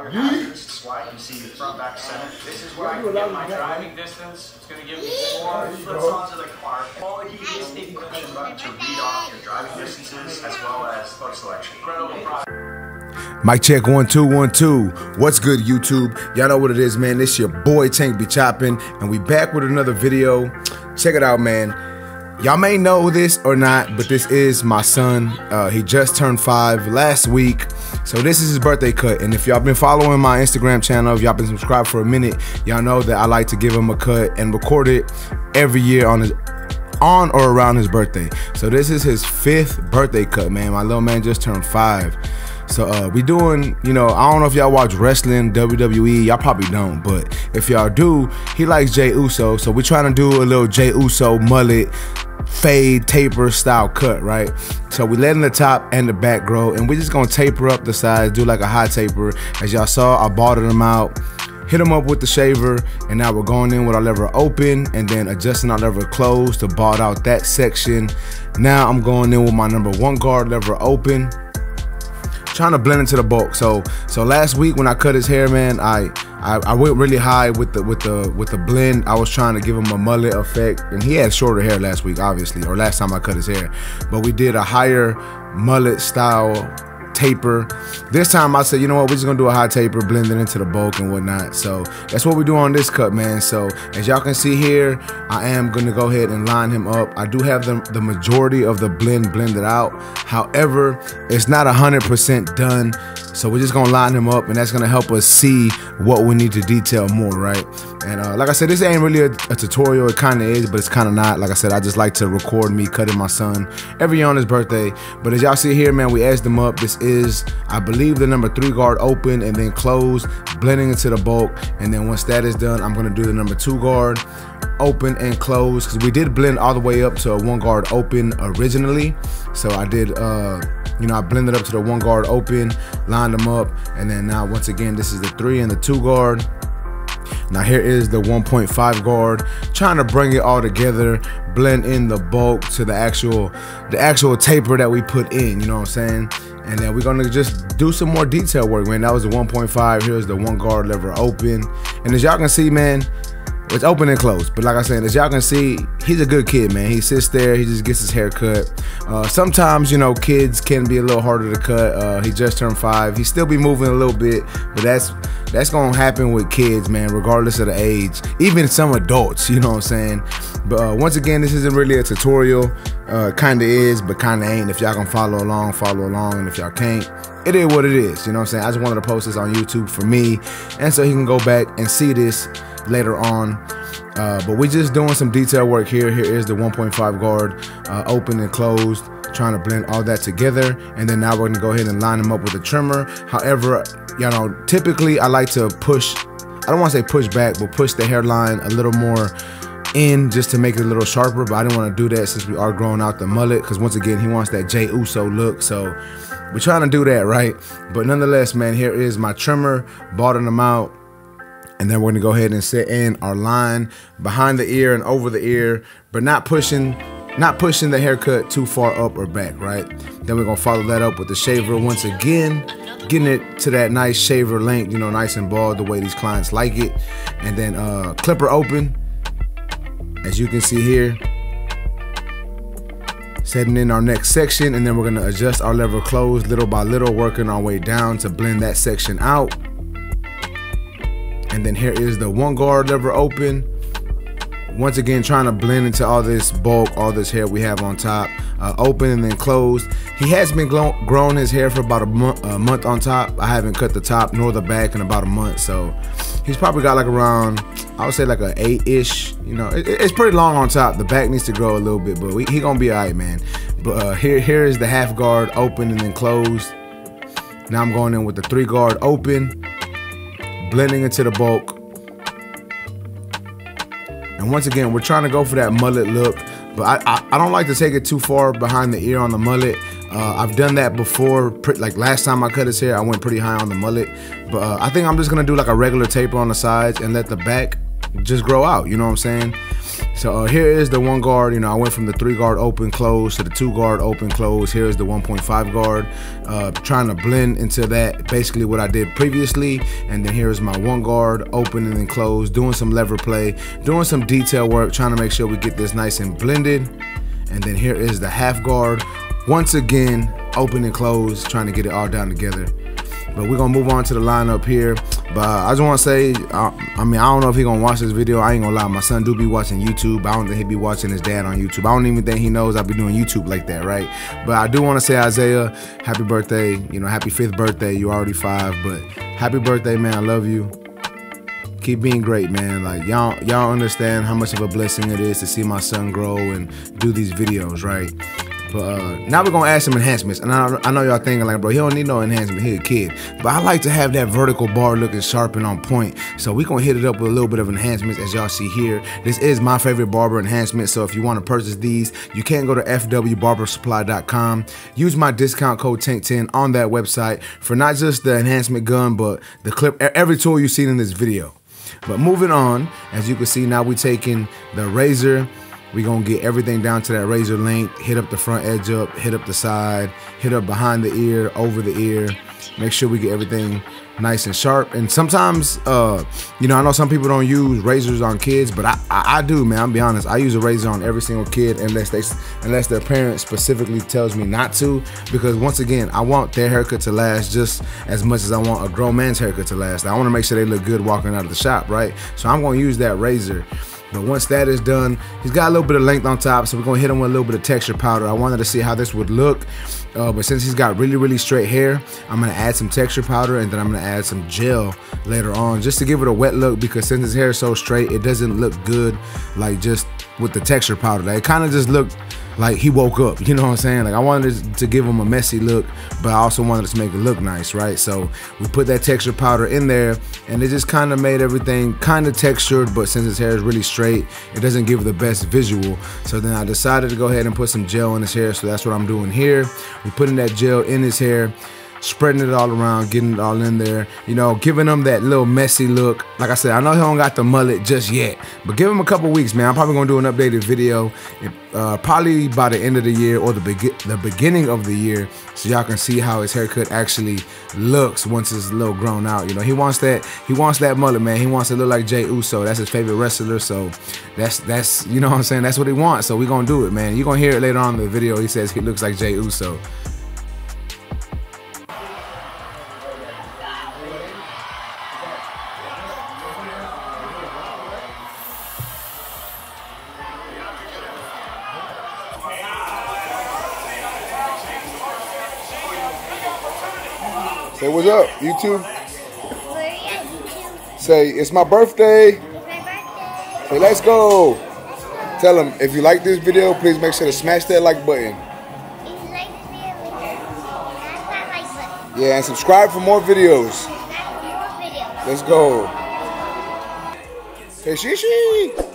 your hazards. This is why you can see the front, back, center. This is where I can get my driving distance. It's going to give me 4 foots onto the car. Quality is a function button to read off your driving distances as well as photo selection. Incredible product. Mic check 1 2 1 2. What's good, YouTube? Y'all know what it is, man. This your boy Tank be chopping, and we back with another video. Check it out, man. Y'all may know this or not, but this is my son. He just turned 5 last week, so this is his birthday cut. And if y'all been following my Instagram channel, if y'all been subscribed for a minute, y'all know that I like to give him a cut and record it every year on or around his birthday. So this is his 5th birthday cut, man. My little man just turned 5. So we doing, you know, I don't know if y'all watch wrestling, WWE, y'all probably don't, but if y'all do, he likes Jey Uso, so we're trying to do a little Jey Uso mullet, fade, taper style cut, right? So we letting the top and the back grow, and we're just gonna taper up the sides, do like a high taper. As y'all saw, I balled them out, hit them up with the shaver, and now we're going in with our lever open and then adjusting our lever closed to ball out that section. Now I'm going in with my number 1 guard lever open, trying to blend into the bulk. So last week when I cut his hair, man, I went really high with the blend. I was trying to give him a mullet effect, and he had shorter hair last week, obviously, or last time I cut his hair. But we did a higher mullet style taper. This time I said, you know what, we're just gonna do a high taper, blend it into the bulk and whatnot. So that's what we do on this cut, man. So as y'all can see here, I am gonna go ahead and line him up. I do have the majority of the blended out. However, it's not 100% done. So we're just gonna line him up, and that's gonna help us see what we need to detail more, right? And like I said, this ain't really a tutorial. It kind of is, but it's kind of not. Like I said, I just like to record me cutting my son every year on his birthday. But as y'all see here, man, we edged him up. This is, I believe, the number 3 guard open and then closed, blending into the bulk. And then once that is done, I'm gonna do the number 2 guard open and close, because we did blend all the way up to a 1 guard open originally. So I did, you know, I blended up to the 1 guard open, lined them up, and then now once again, this is the 3 and the 2 guard. Now here is the 1.5 guard, trying to bring it all together, blend in the bulk to the actual taper that we put in, you know what I'm saying? And then we're gonna just do some more detail work, man. That was the 1.5, here's the 1 guard lever open. And as y'all can see, man, it's open and closed, but like I said, as y'all can see, he's a good kid, man. He sits there, he just gets his hair cut. Sometimes, you know, kids can be a little harder to cut. He just turned 5. He still be moving a little bit, but that's gonna happen with kids, man, regardless of the age. Even some adults, you know what I'm saying? But once again, this isn't really a tutorial. Kinda is, but kinda ain't. If y'all can follow along, and if y'all can't, it is what it is, you know what I'm saying? I just wanted to post this on YouTube for me, and so he can go back and see this later on. But we just doing some detail work here. Here is the 1.5 guard open and closed, trying to blend all that together. And then now we're gonna go ahead and line them up with a trimmer. However, you know, typically I like to push, I don't want to say push back, but push the hairline a little more in just to make it a little sharper. But I didn't want to do that since we are growing out the mullet, because once again, he wants that Jey Uso look. So we're trying to do that, right? But nonetheless, man, here is my trimmer, bottom them out. And then we're gonna go ahead and set in our line behind the ear and over the ear, but not pushing the haircut too far up or back, right? Then we're gonna follow that up with the shaver once again, getting it to that nice shaver length, you know, nice and bald the way these clients like it. And then clipper open, as you can see here, setting in our next section, and then we're gonna adjust our lever closed little by little, working our way down to blend that section out. And then here is the 1 guard lever open. Once again, trying to blend into all this bulk, all this hair we have on top. Open and then closed. He has been growing his hair for about a month on top. I haven't cut the top nor the back in about a month. So he's probably got like around, I would say like an 8-ish. You know, it's pretty long on top. The back needs to grow a little bit, but he gonna be all right, man. But here is the half guard open and then closed. Now I'm going in with the 3 guard open, blending into the bulk. And once again, we're trying to go for that mullet look, but I don't like to take it too far behind the ear on the mullet. I've done that before, like last time I cut his hair, I went pretty high on the mullet. But I think I'm just gonna do like a regular taper on the sides and let the back just grow out, you know what I'm saying? So here is the 1 guard. You know, I went from the 3 guard open close to the 2 guard open close. Here's the 1.5 guard, trying to blend into that, basically what I did previously. And then here's my 1 guard open and then close, doing some lever play, doing some detail work, trying to make sure we get this nice and blended. And then here is the half guard, once again open and close, trying to get it all down together. But we're gonna move on to the lineup here. But I just want to say, I mean, I don't know if he gonna watch this video. I ain't gonna lie, my son do be watching YouTube. I don't think he be watching his dad on YouTube. I don't even think he knows I be doing YouTube like that, right? But I do want to say, Isaiah, happy birthday. You know, happy 5th birthday. You already 5, but happy birthday, man. I love you. Keep being great, man. Like y'all understand how much of a blessing it is to see my son grow and do these videos, right? But now we're gonna add some enhancements, and I know y'all thinking like, bro, he don't need no enhancement, he a kid. But I like to have that vertical bar looking sharp and on point, so we're gonna hit it up with a little bit of enhancements, as y'all see here. This is my favorite barber enhancement, so if you want to purchase these, you can go to fwbarbersupply.com. Use my discount code TANK10 on that website for not just the enhancement gun, but the clip, every tool you've seen in this video. But moving on, as you can see, now we're taking the razor. We're going to get everything down to that razor length, hit up the front edge up, hit up the side, hit up behind the ear, over the ear. Make sure we get everything nice and sharp. And sometimes, you know, I know some people don't use razors on kids, but I do, man. I'll be honest. I use a razor on every single kid unless their parent specifically tells me not to, because once again, I want their haircut to last just as much as I want a grown man's haircut to last. I want to make sure they look good walking out of the shop, right? So I'm going to use that razor. But once that is done, he's got a little bit of length on top, so we're gonna hit him with a little bit of texture powder. I wanted to see how this would look, but since he's got really straight hair, I'm gonna add some texture powder, and then I'm gonna add some gel later on, just to give it a wet look, because since his hair is so straight, it doesn't look good like just with the texture powder. Like, it kind of just looked like he woke up, you know what I'm saying? Like, I wanted to give him a messy look, but I also wanted to make it look nice, right? So we put that texture powder in there, and it just kind of made everything kind of textured, but since his hair is really straight, it doesn't give the best visual. So then I decided to go ahead and put some gel in his hair, so that's what I'm doing here. We're putting that gel in his hair, spreading it all around, getting it all in there, you know, giving him that little messy look. Like I said, I know he don't got the mullet just yet, but give him a couple weeks, man. I'm probably gonna do an updated video, probably by the end of the year or the beginning of the year, so y'all can see how his haircut actually looks once it's a little grown out. You know, he wants that mullet, man. He wants to look like Jey Uso. That's his favorite wrestler, so that's you know what I'm saying, that's what he wants. So we gonna do it, man. You're gonna hear it later on in the video. He says he looks like Jey Uso. Say what's up, YouTube? Say, it's my birthday. Say, let's go. Tell them, if you like this video, please make sure to smash that like button. Yeah, and subscribe for more videos. Let's go. Hey, Shishi.